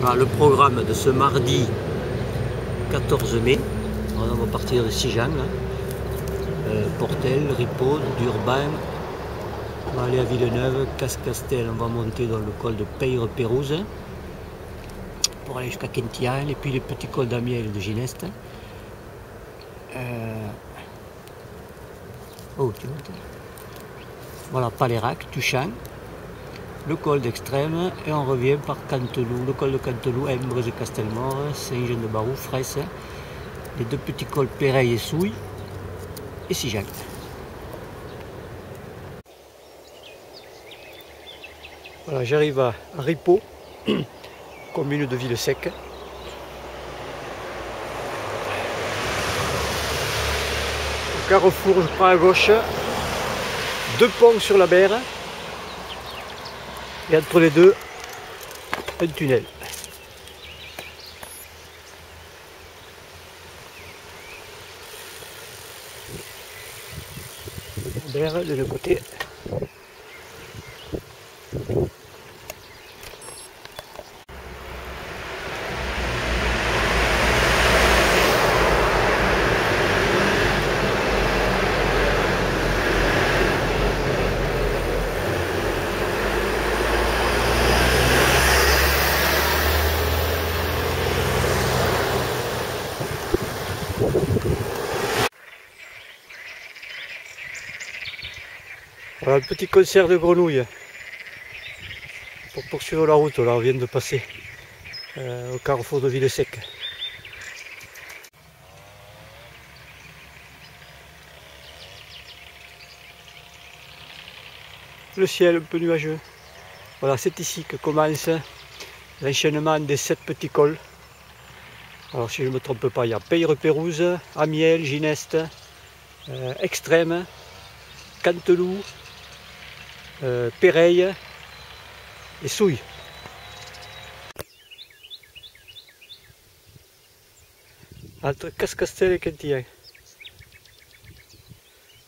Voilà le programme de ce mardi 14 mai. Alors, on va partir de Sijan, Portel, Ripaud, Durban. On va aller à Villeneuve, Cascastel, on va monter dans le col de Peyre-Pérouse pour aller jusqu'à Quentian, et puis les petits cols d'Amiel et de Gineste. Oh, tu montes. Voilà, Palérac, Tuchan, le col d'Extrême, et on revient par Canteloup, le col de Canteloup, Embreuse et Castelmore, Saint-Jean-de-Barou, Fraisse, les deux petits cols Péreille et Souille, et Sijan. Voilà, j'arrive à Ripaud, commune de Villesec. Au carrefour, je prends à gauche, deux ponts sur la Berre, et entre les deux, un tunnel. Berre de l'autre côté. Voilà le petit concert de grenouilles pour poursuivre la route. Là, on vient de passer au carrefour de Villesec. Le ciel un peu nuageux. Voilà, c'est ici que commence l'enchaînement des 7 petits cols. Alors si je ne me trompe pas, il y a Peyre-Pérouse, Amiel, Gineste, Extrême, Canteloup, Péreille et Souille. Entre Cascastel et Quentian.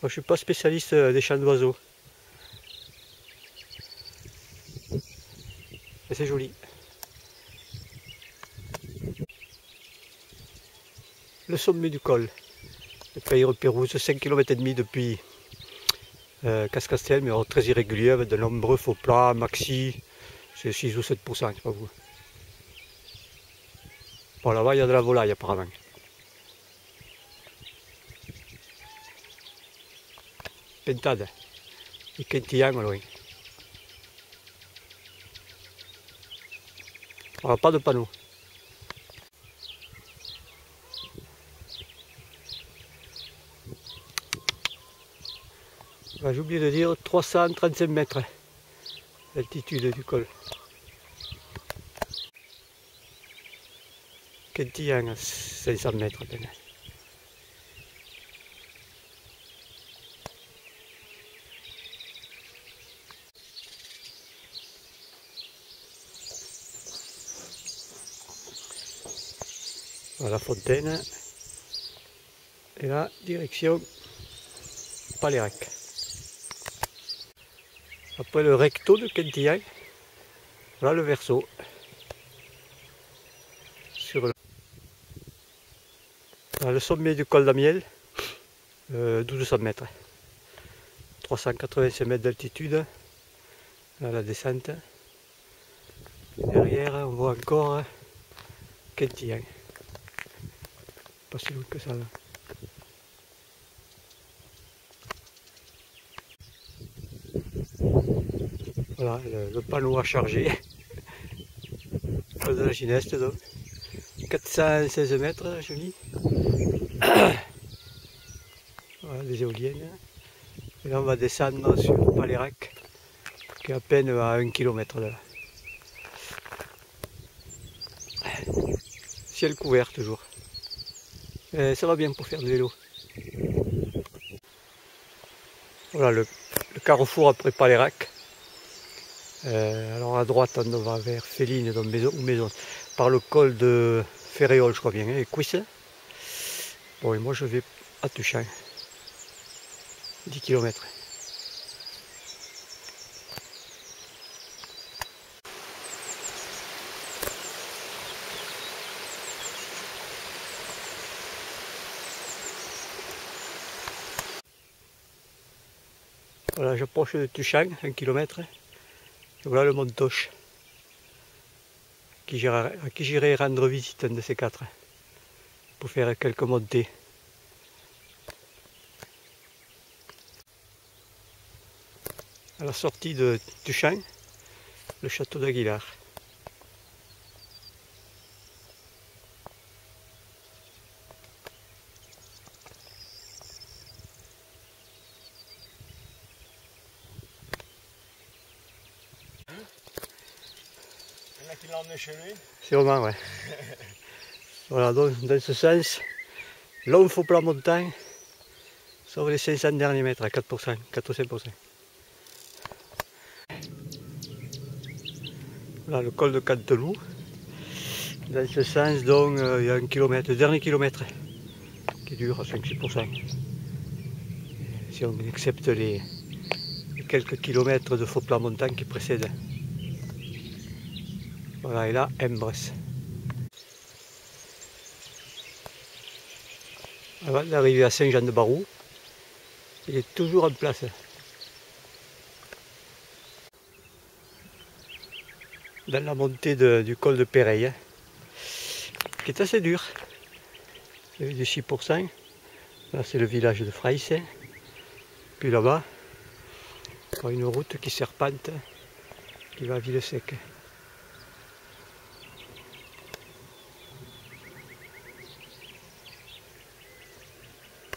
Je ne suis pas spécialiste des chants d'oiseaux. Mais c'est joli. Le sommet du col. Le Peyre-Pérouse, 5,5 km depuis Cascastel, mais très irrégulier, avec de nombreux faux plats, maxi, c'est 6 ou 7%, je sais pas vous. Bon, là-bas, il y a de la volaille apparemment. Pentade et Quentian au loin. Voilà, pas de panneau. J'ai oublié de dire 335 mètres d'altitude du col. Quentian, 500 mètres à peine. Voilà la fontaine. Et là, direction Palérac. Après le recto de Quentian, voilà le verso. Sur le sommet du col d'Amiel, 1200 mètres. 385 mètres d'altitude. Là, la descente. Derrière, on voit encore Quentian. Pas si loin que ça là. Voilà le panneau à charger. De la Gineste donc. 416 mètres, joli. Voilà les éoliennes. Et là on va descendre sur Palérac, qui est à peine à 1 km de là. Ciel couvert toujours. Et ça va bien pour faire du vélo. Voilà le carrefour après Palérac. Alors à droite on va vers Féline donc Maison, par le col de Ferréol je crois bien, et Cuisse. Bon et moi je vais à Tuchan, 10 km. Voilà, j'approche de Tuchang, 1 km. Et voilà le mont Toche, à qui j'irai rendre visite, un de ces quatre, pour faire quelques montées. À la sortie de Tuchang, le château d'Aguilar. Il y en a qui l'ont emmené chez lui. Sûrement, ouais. Voilà, donc dans ce sens, long faux plat montagne, sauf les 500 derniers mètres à 4%, 4 ou 5%. Voilà le col de Canteloup. Dans ce sens, donc, il y a 1 km, le dernier kilomètre, qui dure à 5-6%. Si on accepte les quelques kilomètres de faux plat montagne qui précèdent. Voilà, et là, Embres. Avant d'arriver à Saint-Jean-de-Barou, il est toujours en place. Dans la montée du col de Péreille, qui est assez dur. C'est du 6%. Là, c'est le village de Fraisse. Puis là-bas, il y a une route qui serpente, qui va à Villesec.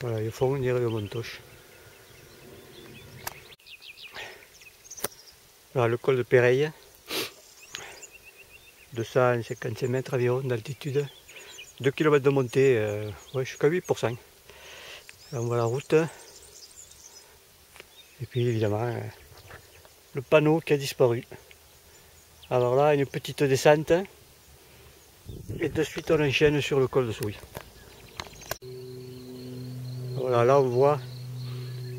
Voilà, au fond, on dirait le Montoche. Voilà le col de Péreille, 255 mètres environ d'altitude, 2 km de montée, ouais, jusqu'à 8%. Là, on voit la route, et puis évidemment le panneau qui a disparu. Alors là, une petite descente, et de suite on enchaîne sur le col de Souris. Voilà, là on voit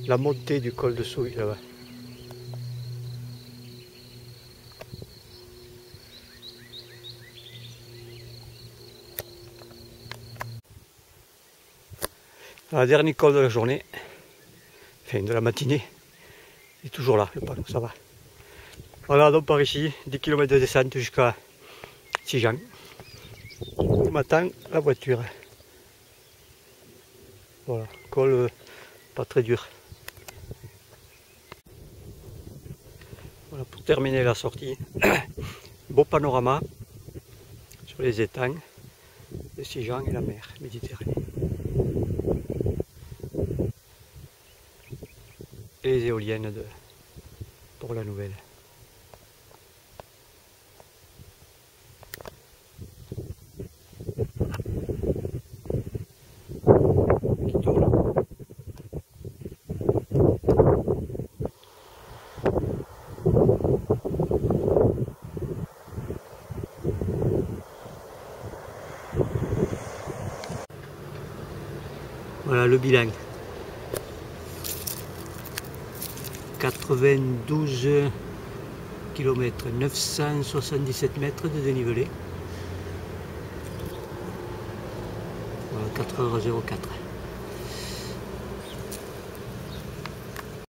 la montée du col de Souris là-bas. La dernier col de la journée, enfin de la matinée, il est toujours là, le panneau, ça va. Voilà, donc par ici, 10 km de descente jusqu'à Sijan. Où m'attend la voiture. Voilà, col pas très dur. Voilà, pour terminer la sortie, beau panorama sur les étangs de Sijan et la mer Méditerranée. Et les éoliennes de Port-la-Nouvelle. Voilà le bilan. 92 km, 977 mètres de dénivelé. Voilà, 4h04.